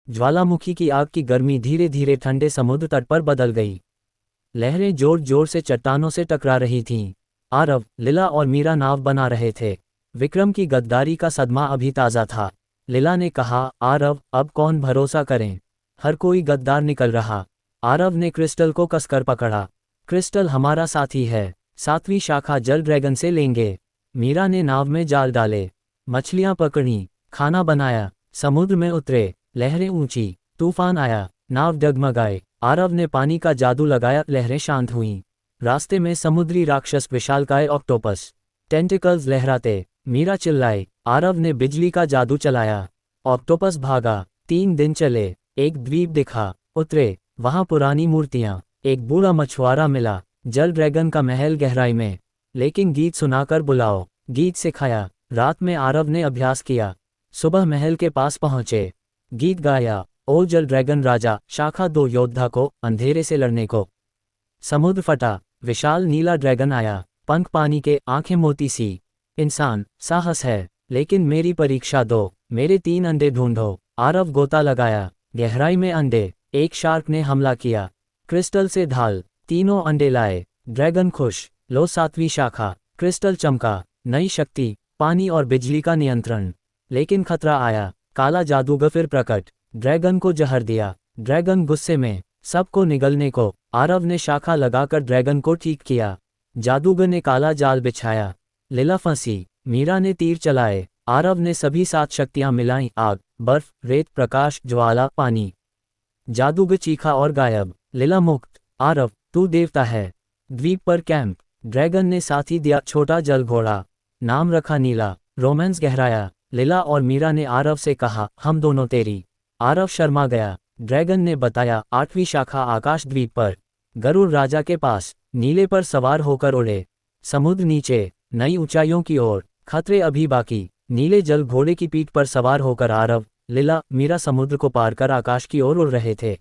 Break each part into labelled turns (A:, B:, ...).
A: ज्वालामुखी की आग की गर्मी धीरे धीरे ठंडे समुद्र तट पर बदल गई। लहरें जोर जोर से चट्टानों से टकरा रही थीं। आरव, लीला और मीरा नाव बना रहे थे। विक्रम की गद्दारी का सदमा अभी ताज़ा था। लीला ने कहा, आरव, अब कौन भरोसा करें? हर कोई गद्दार निकल रहा। आरव ने क्रिस्टल को कसकर पकड़ा। क्रिस्टल हमारा साथी है। 7वीं शाखा जल ड्रैगन से लेंगे। मीरा ने नाव में जाल डाले, मछलियां पकड़ी, खाना बनाया, समुद्र में उतरे। लहरें ऊंची, तूफान आया, नाव डगमगाए। आरव ने पानी का जादू लगाया, लहरें शांत हुईं। रास्ते में समुद्री राक्षस विशालकाय ऑक्टोपस, टेंटिकल्स लहराते। मीरा चिल्लाई। आरव ने बिजली का जादू चलाया। ऑक्टोपस भागा। 3 दिन चले। एक द्वीप दिखा। उतरे, वहां पुरानी मूर्तियां। एक बूढ़ा मछुआरा मिला। जल ड्रैगन का महल गहराई में। लेकिन गीत सुनाकर बुलाओ। गीत सिखाया। रात में आरव ने अभ्यास किया। सुबह महल के पास पहुंचे। गीत गाया, ओ जल ड्रैगन राजा, शाखा 2 योद्धा को, अंधेरे से लड़ने को। समुद्र फटा। विशाल नीला ड्रैगन आया, पंख पानी के, आंखें मोती सी। इंसान, साहस है, लेकिन मेरी परीक्षा दो। मेरे 3 अंडे ढूंढो। आरव गोता लगाया। गहराई में अंडे। एक शार्क ने हमला किया। क्रिस्टल से ढाल। तीनों अंडे लाए। ड्रैगन खुश। लो 7वीं शाखा। क्रिस्टल चमका। नई शक्ति, पानी और बिजली का नियंत्रण। लेकिन खतरा आया। काला जादूगर फिर प्रकट। ड्रैगन को जहर दिया। ड्रैगन गुस्से में, सबको निगलने को। आरव ने शाखा लगाकर ड्रैगन को ठीक किया। जादूगर ने काला जाल बिछाया। लीला फंसी। मीरा ने तीर चलाए। आरव ने सभी 7 शक्तियां मिलाईं, आग, बर्फ, रेत, प्रकाश, ज्वाला, पानी। जादूगर चीखा और गायब। लीला मुक्त। आरव, तू देवता है। द्वीप पर कैंप। ड्रैगन ने साथी दिया, छोटा जल घोड़ा। नाम रखा नीला। रोमांस गहराया। लीला और मीरा ने आरव से कहा, हम दोनों तेरी। आरव शर्मा गया। ड्रैगन ने बताया, 8वीं शाखा आकाश द्वीप पर, गरुड़ राजा के पास। नीले पर सवार होकर उड़े। समुद्र नीचे, नई ऊंचाइयों की ओर। खतरे अभी बाकी। नीले जल घोड़े की पीठ पर सवार होकर आरव, लीला, मीरा समुद्र को पार कर आकाश की ओर उड़ रहे थे।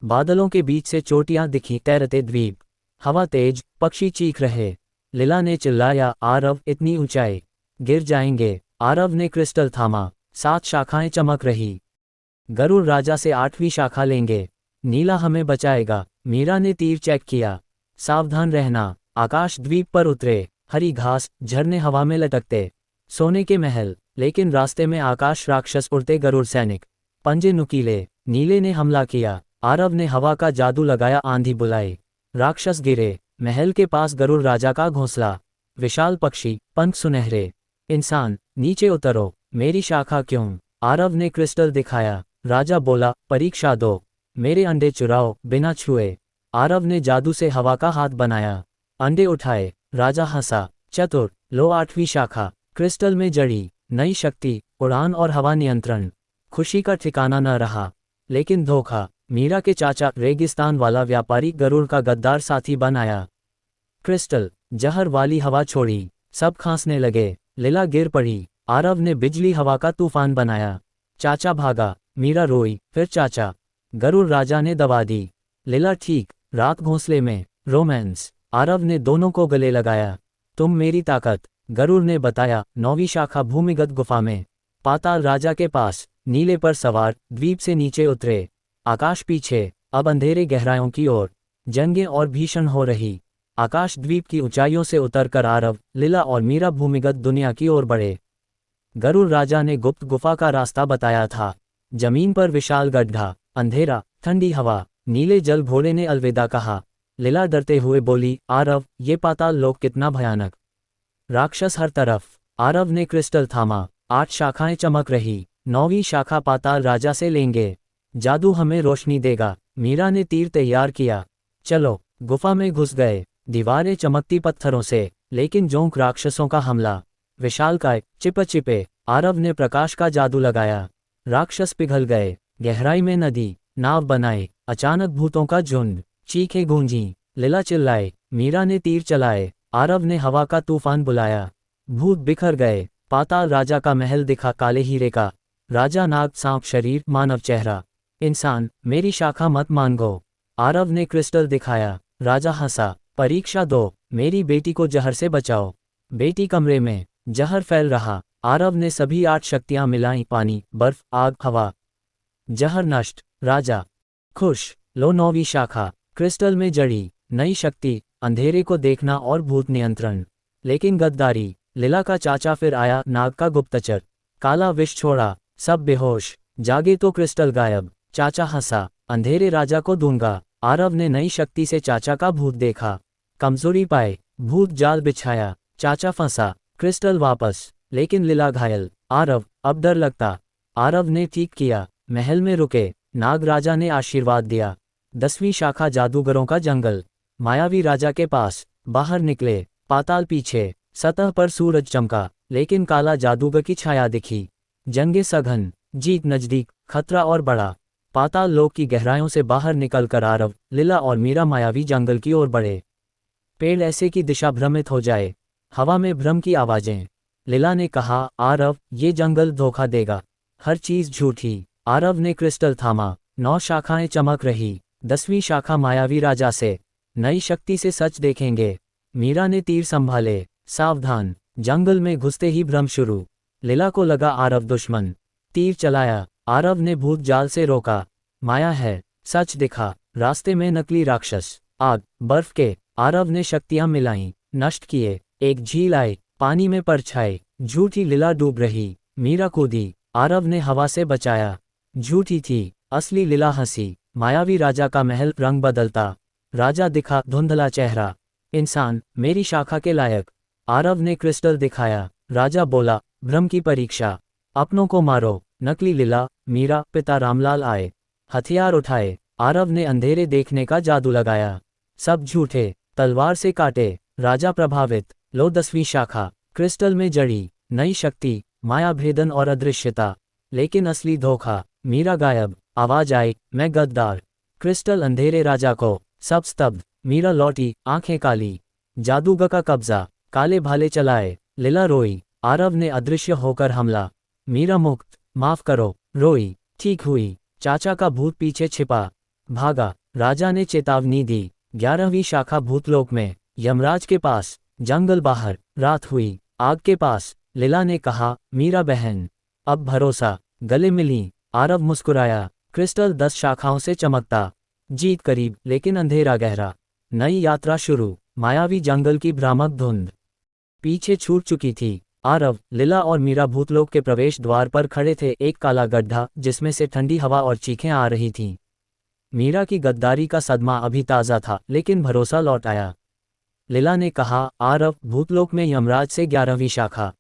A: बादलों के बीच से चोटियां दिखीं, तैरते द्वीप। हवा तेज, पक्षी चीख रहे। लीला ने चिल्लाया, आरव, इतनी ऊंचाई, गिर जाएंगे। आरव ने क्रिस्टल थामा। 7 शाखाएं चमक रही। गरुड़ राजा से 8वीं शाखा लेंगे। नीला हमें बचाएगा। मीरा ने तीर चेक किया। सावधान रहना। आकाश द्वीप पर उतरे। हरी घास, झरने हवा में लटकते। सोने के महल। लेकिन रास्ते में आकाश राक्षस उड़ते गरुड़ सैनिक। पंजे नुकीले। नीले ने हमला किया। आरव ने हवा का जादू लगाया, आंधी बुलाई। राक्षस गिरे। महल के पास गरुड़ राजा का घोंसला। विशाल पक्षी, पंख सुनहरे। इंसान, नीचे उतरो। मेरी शाखा क्यों? आरव ने क्रिस्टल दिखाया। राजा बोला, परीक्षा दो। मेरे अंडे चुराओ, बिना छुए। आरव ने जादू से हवा का हाथ बनाया। अंडे उठाए। राजा हंसा। चतुर, लो 8वीं शाखा। क्रिस्टल में जड़ी, नई शक्ति, उड़ान और हवा नियंत्रण। खुशी का ठिकाना न रहा। लेकिन धोखा। मीरा के चाचा, रेगिस्तान वाला व्यापारी, गरुड़ का गद्दार साथी बन आया। क्रिस्टल, जहर वाली हवा छोड़ी। सब खांसने लगे। लीला गिर पड़ी। आरव ने बिजली हवा का तूफान बनाया। चाचा भागा। मीरा रोई, फिर चाचा। गरुड़ राजा ने दबा दी। लीला ठीक। रात घोंसले में, रोमांस। आरव ने दोनों को गले लगाया। तुम मेरी ताकत। गरुड़ ने बताया, 9वीं शाखा भूमिगत गुफा में, पाताल राजा के पास। नीले पर सवार, द्वीप से नीचे उतरे। आकाश पीछे, अब अंधेरे गहराइयों की ओर। जंगें और भीषण हो रही। आकाश द्वीप की ऊंचाइयों से उतरकर आरव, लीला और मीरा भूमिगत दुनिया की ओर बढ़े। गरुड़ राजा ने गुप्त गुफा का रास्ता बताया था। जमीन पर विशाल गड्ढा, अंधेरा, ठंडी हवा। नीले जल घोड़े ने अलविदा कहा। लीला डरते हुए बोली, आरव, ये पाताल लोक कितना भयानक। राक्षस हर तरफ। आरव ने क्रिस्टल थामा। 8 शाखाएं चमक रही। 9वीं शाखा पाताल राजा से लेंगे। जादू हमें रोशनी देगा। मीरा ने तीर तैयार किया। चलो। गुफा में घुस गए। दीवारें चमकती पत्थरों से, लेकिन जोंक राक्षसों का हमला। विशालकाय, चिपचिपे। आरव ने प्रकाश का जादू लगाया। राक्षस पिघल गए। गहराई में नदी, नाव बनाई। अचानक भूतों का झुंड। चीखें गूंजी। लीला चिल्लाए। मीरा ने तीर चलाए। आरव ने हवा का तूफान बुलाया। भूत बिखर गए। पाताल राजा का महल दिखा, काले हीरे का। राजा नाग, सांप शरीर, मानव चेहरा। इंसान, मेरी शाखा मत मांगो। आरव ने क्रिस्टल दिखाया। राजा हंसा। परीक्षा दो। मेरी बेटी को जहर से बचाओ। बेटी कमरे में। जहर फैल रहा। आरव ने सभी 8 शक्तियां मिलाईं, पानी, बर्फ, आग, हवा। जहर नष्ट, राजा खुश। लो 9वीं शाखा, क्रिस्टल में जड़ी, नई शक्ति, अंधेरे को देखना और भूत नियंत्रण। लेकिन गद्दारी, लीला का चाचा फिर आया, नाग का गुप्तचर। काला विष छोड़ा, सब बेहोश, जागे तो क्रिस्टल गायब। चाचा हंसा, अंधेरे राजा को दूंगा। आरव ने नई शक्ति से चाचा का भूत देखा, कमजोरी पाए, भूत जाल बिछाया, चाचा फंसा, क्रिस्टल वापस। लेकिन लीला घायल। आरव, अब डर लगता। आरव ने ठीक किया, महल में रुके, नाग राजा ने आशीर्वाद दिया। 10वीं शाखा, जादूगरों का जंगल, मायावी राजा के पास। बाहर निकले, पाताल पीछे, सतह पर सूरज चमका, लेकिन काला जादूगर की छाया दिखी। जंगे सघन, जीत नजदीक, खतरा और बड़ा। पाताल लोक की गहराइयों से बाहर निकलकर आरव, लीला और मीरा मायावी जंगल की ओर बढ़े। पेड़ ऐसे की दिशा भ्रमित हो जाए, हवा में भ्रम की आवाजें। लीला ने कहा, आरव, ये जंगल धोखा देगा, हर चीज झूठी। आरव ने क्रिस्टल थामा, 9 शाखाएं चमक रही। 10वीं शाखा, मायावी राजा से, नई शक्ति से सच देखेंगे। मीरा ने तीर संभाले, सावधान। जंगल में घुसते ही भ्रम शुरू। लीला को लगा आरव दुश्मन, तीर चलाया। आरव ने भूत जाल से रोका, माया है, सच दिखा। रास्ते में नकली राक्षस, आग, बर्फ के। आरव ने शक्तियां मिलाईं, नष्ट किए। एक झील आई, पानी में परछाई, झूठी लीला डूब रही। मीरा कूदी, आरव ने हवा से बचाया। झूठी थी, असली लीला हंसी। मायावी राजा का महल, रंग बदलता। राजा दिखा, धुंधला चेहरा, इंसान, मेरी शाखा के लायक। आरव ने क्रिस्टल दिखाया, राजा बोला, भ्रम की परीक्षा, अपनों को मारो। नकली लीला, मीरा, पिता रामलाल आए, हथियार उठाए। आरव ने अंधेरे देखने का जादू लगाया, सब झूठे, तलवार से काटे। राजा प्रभावित। लो 10वीं शाखा, क्रिस्टल में जड़ी, नई शक्ति, माया भेदन और अदृश्यता। लेकिन असली धोखा, मीरा गायब। आवाज आई, मैं गद्दार। क्रिस्टल अंधेरे राजा को, सब स्तब्ध। मीरा लौटी, आंखें काली। जादूगर का कब्जा, काले भाले चलाए। लीला रोई, आरव ने अदृश्य होकर हमला। मीरा मुक्त, माफ करो, रोई। ठीक हुई। चाचा का भूत पीछे छिपा, भागा। राजा ने चेतावनी दी, 11वीं शाखा, भूतलोक में, यमराज के पास। जंगल बाहर, रात हुई, आग के पास। लीला ने कहा, मीरा बहन, अब भरोसा। गले मिली। आरव मुस्कुराया, क्रिस्टल 10 शाखाओं से चमकता। जीत करीब, लेकिन अंधेरा गहरा। नई यात्रा शुरू, मायावी जंगल की भ्रामक धुंध पीछे छूट चुकी थी। आरव, लीला और मीरा भूतलोक के प्रवेश द्वार पर खड़े थे, एक काला गड्ढा जिसमें से ठंडी हवा और चीखें आ रही थीं। मीरा की गद्दारी का सदमा अभी ताज़ा था, लेकिन भरोसा लौट आया। लीला ने कहा, आरव, भूतलोक में यमराज से 11वीं शाखा,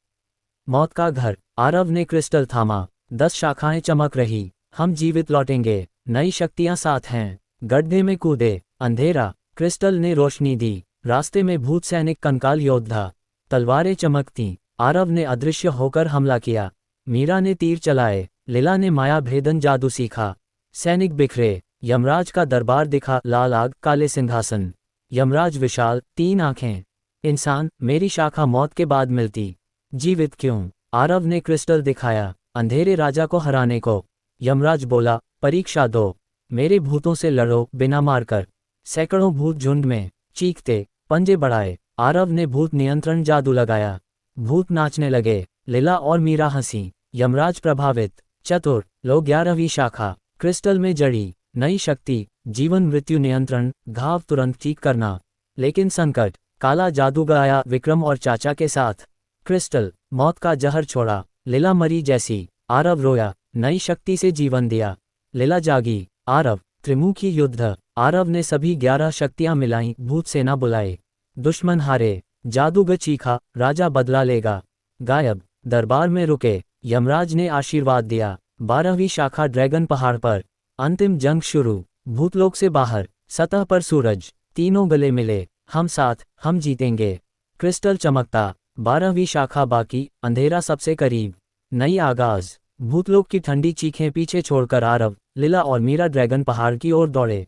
A: मौत का घर। आरव ने क्रिस्टल थामा, 10 शाखाएं चमक रही, हम जीवित लौटेंगे, नई शक्तियां साथ हैं। गड्ढे में कूदे, अंधेरा, क्रिस्टल ने रोशनी दी। रास्ते में भूत सैनिक, कंकाल योद्धा, तलवारें चमकतीं। आरव ने अदृश्य होकर हमला किया। मीरा ने तीर चलाए, लीला ने माया भेदन जादू सीखा। सैनिक बिखरे, यमराज का दरबार दिखा, लाल आग, काले सिंहासन। यमराज विशाल, 3 आंखें। इंसान, मेरी शाखा मौत के बाद मिलती, जीवित क्यों? आरव ने क्रिस्टल दिखाया, अंधेरे राजा को हराने को। यमराज बोला, परीक्षा दो, मेरे भूतों से लड़ो बिना मारकर। सैकड़ों भूत झुंड में, चीखते, पंजे बढ़ाए। आरव ने भूत नियंत्रण जादू लगाया, भूत नाचने लगे। लीला और मीरा हंसी। यमराज प्रभावित। चतुर, लो 11वीं शाखा, क्रिस्टल में जड़ी, नई शक्ति, जीवन मृत्यु नियंत्रण, घाव तुरंत ठीक करना। लेकिन संकट, काला जादूगर आया, विक्रम और चाचा के साथ। क्रिस्टल, मौत का जहर छोड़ा। लीला मरी जैसी। आरव रोया, नई शक्ति से जीवन दिया। लीला जागी। आरव, त्रिमुखी युद्ध। आरव ने सभी 11 शक्तियां मिलाईं, भूत सेना बुलाए। दुश्मन हारे। जादूगर चीखा, राजा बदला लेगा। गायब। दरबार में रुके, यमराज ने आशीर्वाद दिया। 12वीं शाखा, ड्रैगन पहाड़ पर, अंतिम जंग शुरू। भूतलोक से बाहर, सतह पर सूरज, तीनों गले मिले, हम साथ, हम जीतेंगे। क्रिस्टल चमकता। 12वीं शाखा बाकी, अंधेरा सबसे करीब। नई आगाज। भूतलोक की ठंडी चीखें पीछे छोड़कर आरव, लीला और मीरा ड्रैगन पहाड़ की ओर दौड़े।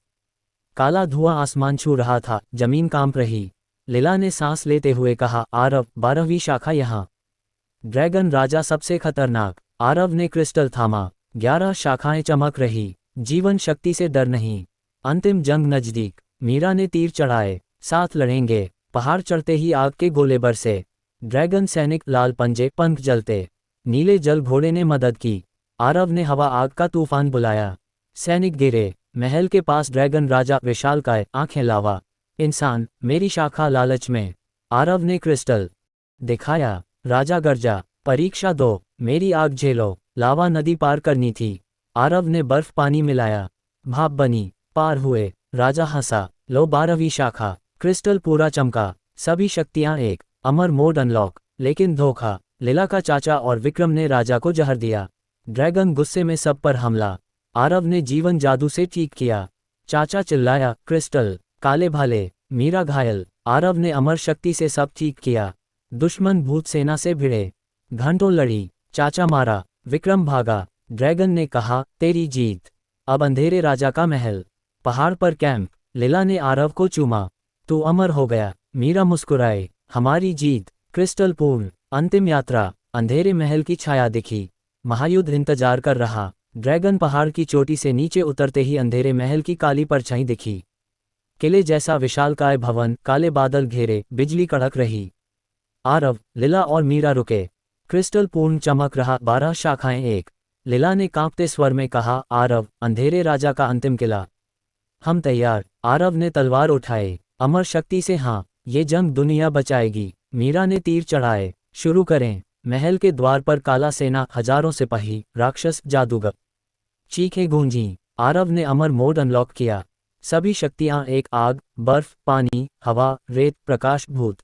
A: काला धुआं आसमान छू रहा था, जमीन कांप रही। लीला ने सांस लेते हुए कहा, आरव, 12वीं शाखा यहाँ। ड्रैगन राजा सबसे खतरनाक। आरव ने क्रिस्टल थामा, 11 शाखाएं चमक रही, जीवन शक्ति से डर नहीं। अंतिम जंग नजदीक। मीरा ने तीर चढ़ाए, साथ लड़ेंगे। पहाड़ चढ़ते ही आग के गोले बरसे। ड्रैगन सैनिक, लाल पंजे, पंख जलते। नीले जल घोड़े ने मदद की। आरव ने हवा आग का तूफान बुलाया। सैनिक गिरे। महल के पास ड्रैगन राजा विशालकाय, आंखें लावा। इंसान, मेरी शाखा लालच में। आरव ने क्रिस्टल दिखाया। राजा गर्जा, परीक्षा दो, मेरी आग झेलो। लावा नदी पार करनी थी। आरव ने बर्फ पानी मिलाया। भाप बनी। पार हुए। राजा हंसा। लो 12वीं शाखा। क्रिस्टल पूरा चमका। सभी शक्तियां एक। अमर मोड अनलॉक। लेकिन धोखा। लीला का चाचा और विक्रम ने राजा को जहर दिया। ड्रैगन गुस्से में सब पर हमला। आरव ने जीवन जादू से ठीक किया। चाचा चिल्लाया, क्रिस्टल काले भाले। मीरा घायल। आरव ने अमर शक्ति से सब ठीक किया। दुश्मन भूत सेना से भिड़े। घंटों लड़ी। चाचा मारा। विक्रम भागा। ड्रैगन ने कहा, तेरी जीत। अब अंधेरे राजा का महल। पहाड़ पर कैंप। लीला ने आरव को चूमा। तू अमर हो गया। मीरा मुस्कुराए, हमारी जीत। क्रिस्टल पूर्ण। अंतिम यात्रा। अंधेरे महल की छाया दिखी। महायुद्ध इंतजार कर रहा। ड्रैगन पहाड़ की चोटी से नीचे उतरते ही अंधेरे महल की काली परछाई दिखी। किले जैसा विशालकाय भवन, काले बादल घेरे, बिजली कड़क रही। आरव, लीला और मीरा रुके। क्रिस्टल पूर्ण चमक रहा। 12 शाखाएं एक। लीला ने कांपते स्वर में कहा, आरव, अंधेरे राजा का अंतिम किला। हम तैयार। आरव ने तलवार उठाए। अमर शक्ति से हाँ, ये जंग दुनिया बचाएगी। मीरा ने तीर चढ़ाए। शुरू करें। महल के द्वार पर काला सेना, हजारों सिपाही, राक्षस, जादूगर। चीखें गूंजी। आरव ने अमर मोड अनलॉक किया। सभी शक्तियां एक। आग, बर्फ, पानी, हवा, रेत, प्रकाश, भूत।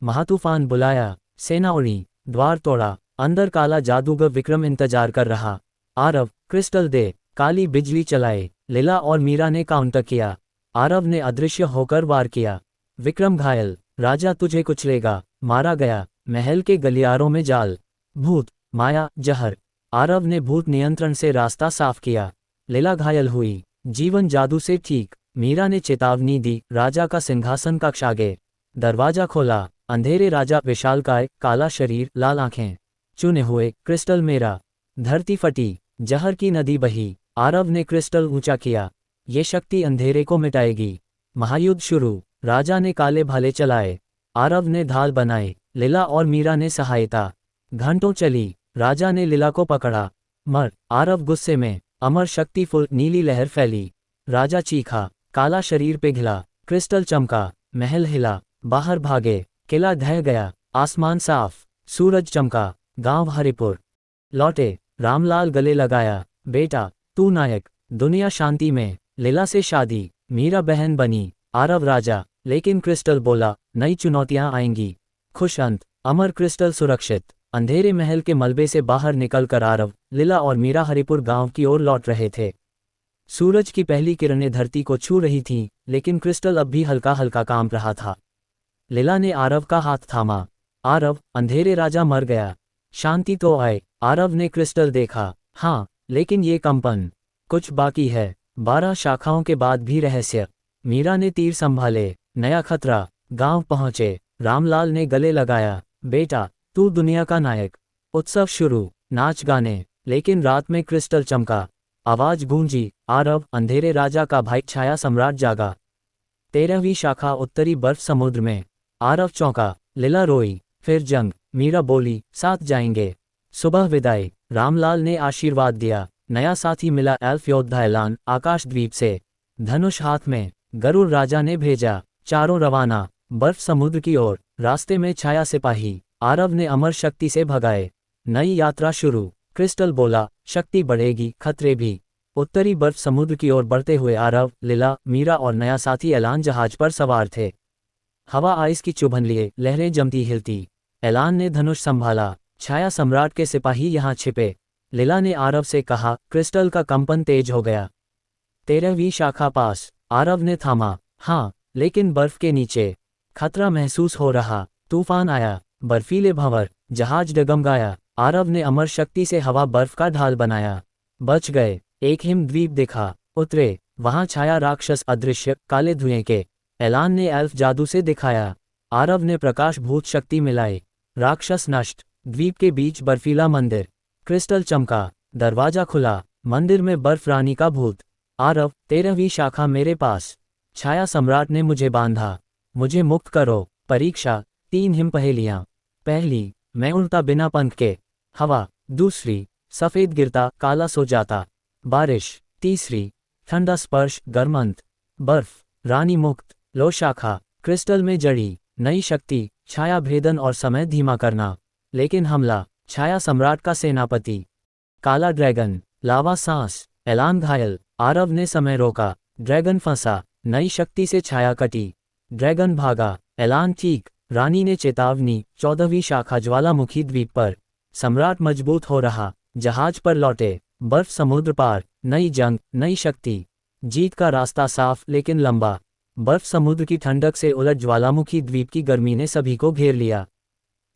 A: महातूफान बुलाया। सेना उड़ी। द्वार तोड़ा। अंदर काला जादूगर विक्रम इंतजार कर रहा। आरव, क्रिस्टल दे। काली बिजली चलाए। लीला और मीरा ने काउंटर किया। आरव ने अदृश्य होकर वार किया। विक्रम घायल। राजा तुझे कुचलेगा। मारा गया। महल के गलियारों में जाल, भूत, माया, जहर। आरव ने भूत नियंत्रण से रास्ता साफ किया। लीला घायल हुई। जीवन जादू से ठीक। मीरा ने चेतावनी दी, राजा का सिंहासन कक्ष आगे। दरवाजा खोला। अंधेरे राजा विशालकाय, काला शरीर, लाल आंखें। चुने हुए, क्रिस्टल मेरा। धरती फटी। जहर की नदी बही। आरव ने क्रिस्टल ऊंचा किया। ये शक्ति अंधेरे को मिटाएगी। महायुद्ध शुरू। राजा ने काले भाले चलाए। आरव ने ढाल बनाए। लीला और मीरा ने सहायता। घंटों चली। राजा ने लीला को पकड़ा। मर। आरव गुस्से में। अमर शक्ति फुल। नीली लहर फैली। राजा चीखा। काला शरीर पिघला। क्रिस्टल चमका। महल हिला। बाहर भागे। किला ढह गया। आसमान साफ। सूरज चमका। गांव हरिपुर लौटे। रामलाल गले लगाया, बेटा तू नायक। दुनिया शांति में। लीला से शादी। मीरा बहन बनी। आरव राजा। लेकिन क्रिस्टल बोला, नई चुनौतियां आएंगी। खुश अंत। अमर क्रिस्टल सुरक्षित। अंधेरे महल के मलबे से बाहर निकलकर आरव, लीला और मीरा हरिपुर गांव की ओर लौट रहे थे। सूरज की पहली किरणें धरती को छू रही थीं, लेकिन क्रिस्टल अब भी हल्का हल्का कांप रहा था। लीला ने आरव का हाथ थामा। आरव, अंधेरे राजा मर गया। शांति तो आए। आरव ने क्रिस्टल देखा। हाँ, लेकिन ये कंपन, कुछ बाकी है। 12 शाखाओं के बाद भी रहस्य। मीरा ने तीर संभाले। नया खतरा। गांव पहुंचे। रामलाल ने गले लगाया, बेटा तू दुनिया का नायक। उत्सव शुरू। नाच गाने। लेकिन रात में क्रिस्टल चमका। आवाज गूंजी, आरव, अंधेरे राजा का भाई छाया सम्राट जागा। 13वीं शाखा उत्तरी बर्फ समुद्र में। आरव चौंका। लीला रोई। फिर जंग। मीरा बोली, साथ जाएंगे। सुबह विदाई। रामलाल ने आशीर्वाद दिया। नया साथी मिला, एल्फ योद्धा ऐलान, आकाश द्वीप से। धनुष हाथ में। गरुड़ राजा ने भेजा। चारों रवाना। बर्फ समुद्र की ओर। रास्ते में छाया सिपाही। आरव ने अमर शक्ति से भगाए। नई यात्रा शुरू। क्रिस्टल बोला, शक्ति बढ़ेगी, खतरे भी। उत्तरी बर्फ समुद्र की ओर बढ़ते हुए आरव, लीला, मीरा और नया साथी ऐलान जहाज पर सवार थे। हवा आइस की चुभन लिए, लहरें जमती हिलती। ऐलान ने धनुष संभाला। छाया सम्राट के सिपाही यहाँ छिपे। लीला ने आरव से कहा, क्रिस्टल का कंपन तेज हो गया। 13वीं शाखा पास। आरव ने थामा। हाँ, लेकिन बर्फ के नीचे खतरा महसूस हो रहा। तूफान आया। बर्फीले भंवर। जहाज डगमगाया। आरव ने अमर शक्ति से हवा बर्फ का ढाल बनाया। बच गए। एक हिम द्वीप दिखा। उतरे। वहां छाया राक्षस अदृश्य, काले धुएं के। ऐलान ने एल्फ जादू से दिखाया। आरव ने प्रकाश भूत शक्ति मिलाई। राक्षस नष्ट। द्वीप के बीच बर्फीला मंदिर। क्रिस्टल चमका। दरवाजा खुला। मंदिर में बर्फ रानी का भूत। आरव, 13वीं शाखा मेरे पास। छाया सम्राट ने मुझे बांधा। मुझे मुक्त करो। परीक्षा। 3 हिम पहेलियां। पहली, मैं उड़ता बिना पंख के। हवा। दूसरी, सफ़ेद गिरता, काला सो जाता। बारिश। तीसरी। ठंडा स्पर्श, गर्म अंत। बर्फ। रानी मुक्त। लो शाखा। क्रिस्टल में जड़ी। नई शक्ति, छाया भेदन और समय धीमा करना। लेकिन हमला। छाया सम्राट का सेनापति। काला ड्रैगन। लावा सांस। एलान घायल। आरव ने समय रोका। ड्रैगन फंसा। नई शक्ति से छाया कटी। ड्रैगन भागा। एलान चीख। रानी ने चेतावनी। 14वीं शाखा ज्वालामुखी द्वीप पर। सम्राट मजबूत हो रहा। जहाज पर लौटे। बर्फ समुद्र पार। नई जंग, नई शक्ति। जीत का रास्ता साफ लेकिन लंबा। बर्फ समुद्र की ठंडक से उलट ज्वालामुखी द्वीप की गर्मी ने सभी को घेर लिया।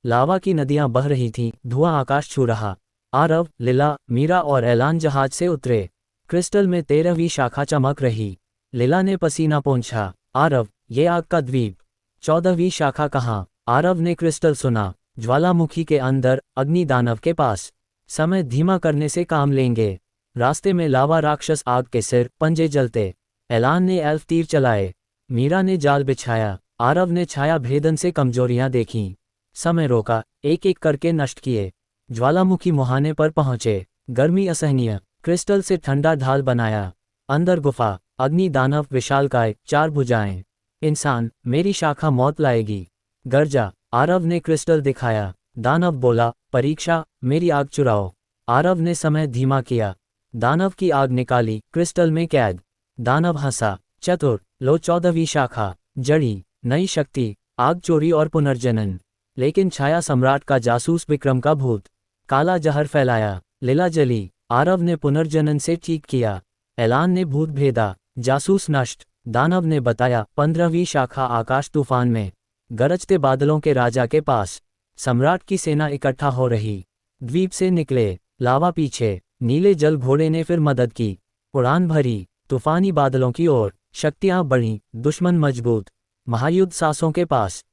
A: लावा की नदियां बह रही थीं, धुआं आकाश छू रहा। आरव, लिला, मीरा और एलान जहाज से उतरे। क्रिस्टल में 13वीं शाखा चमक रही। लिला ने पसीना पोंछा। आरव, ये आग का द्वीप। 14वीं शाखा कहाँ? आरव ने क्रिस्टल सुना। ज्वालामुखी के अंदर, अग्नि दानव के पास। समय धीमा करने से काम लेंगे। रास्ते में लावा राक्षस आग के सिर, पंजे जलते। एलान ने एल्फ तीर चलाए। मीरा ने जाल बिछाया। आरव ने छाया भेदन से कमजोरियां देखीं। समय रोका, एक एक करके नष्ट किए। ज्वालामुखी मुहाने पर पहुंचे। गर्मी असहनीय। क्रिस्टल से ठंडा ढाल बनाया। अंदर गुफा। अग्नि दानव विशालकाय, 4 भुजाएं। इंसान, मेरी शाखा मौत लाएगी। गर्जा। आरव ने क्रिस्टल दिखाया। दानव बोला, परीक्षा, मेरी आग चुराओ। आरव ने समय धीमा किया। दानव की आग निकाली, क्रिस्टल में कैद। दानव हंसा। चतुर, लो 14वीं शाखा। जड़ी, नई शक्ति, आग चोरी और पुनर्जनन। लेकिन छाया सम्राट का जासूस विक्रम का भूत। काला जहर फैलाया। लिला जली। आरव ने पुनर्जनन से ठीक किया। एलान ने भूत भेदा। जासूस नष्ट। दानव ने बताया, 15वीं शाखा आकाश तूफान में। गरजते बादलों के राजा के पास। सम्राट की सेना इकट्ठा हो रही। द्वीप से निकले। लावा पीछे। नीले जल घोड़े ने फिर मदद की। उड़ान भरी। तूफानी बादलों की ओर। शक्तियां बढ़ीं, दुश्मन मजबूत। महायुद्ध सांसों के पास।